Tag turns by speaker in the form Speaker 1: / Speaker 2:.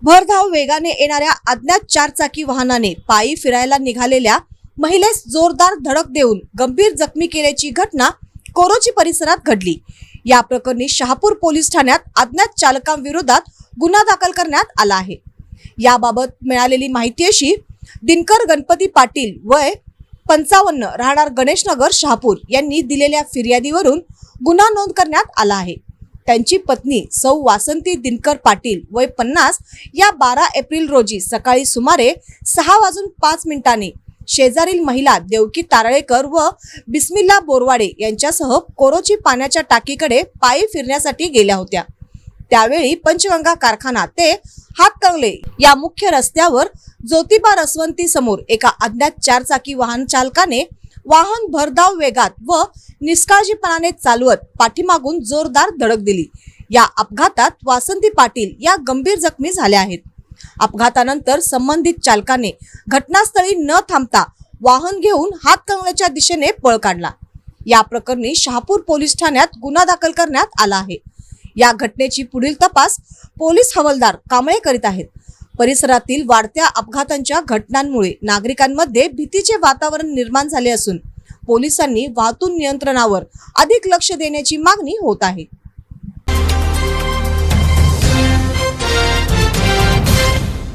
Speaker 1: भरधाव वेगाने येणाऱ्या अज्ञात चारचाकी वाहनाने पायी फिरायला निघालेल्या महिलेस जोरदार धडक देऊन गंभीर जखमी केल्याची घटना कोरोची परिसरात घडली। या प्रकरणी शहापूर पोलीस ठाण्यात अज्ञात चालकांविरोधात गुन्हा दाखल करण्यात आला आहे। याबाबत मिळालेली माहिती अशी, दिनकर गणपती पाटील वय 55 राहणार गणेशनगर शहापूर यांनी दिलेल्या फिर्यादीवरून गुन्हा नोंद करण्यात आला आहे। त्यांची पत्नी सौ वासंती दिनकर पाटील वय 50 या 12 एप्रिल रोजी सकाळी सुमारे 6:05 शेजारील महिला देवकी तारळेकर व बिस्मिल्ला बोरवाडे यांच्यासह कोरोची पाण्याच्या टाकीकडे पायी फिरण्यासाठी गेल्या होत्या। त्यावेळी पंचगंगा कारखाना ते हातकंगले या मुख्य रस्त्यावर ज्योतिबा रसवंती समोर एका अज्ञात चारचाकी वाहन चालकाने वाहन भरधाव वेगात व निष्काळजीपणाने चालवत पाठीमागून जोरदार धडक दिली। या अपघातात वासंती पाटील या गंभीर जखमी झाल्या आहेत। अपघातानंतर संबंधित चालकाने घटनास्थळी न थांबता वाहन घेऊन हातकंगल्याच्या दिशेने पळ काढला। या प्रकरणी शहापूर पोलीस ठाण्यात गुन्हा दाखल करण्यात आला आहे। या घटनेची पुढील तपास पोलीस हवालदार कांबळे करीत आहेत। परिसरातील वाढत्या अपघातांच्या घटनांमुळे नागरिकांमध्ये भीतीचे वातावरण निर्माण झाले असून पोलिसांनी वाहतूक नियंत्रणावर अधिक लक्ष देण्याची मागणी होत आहे।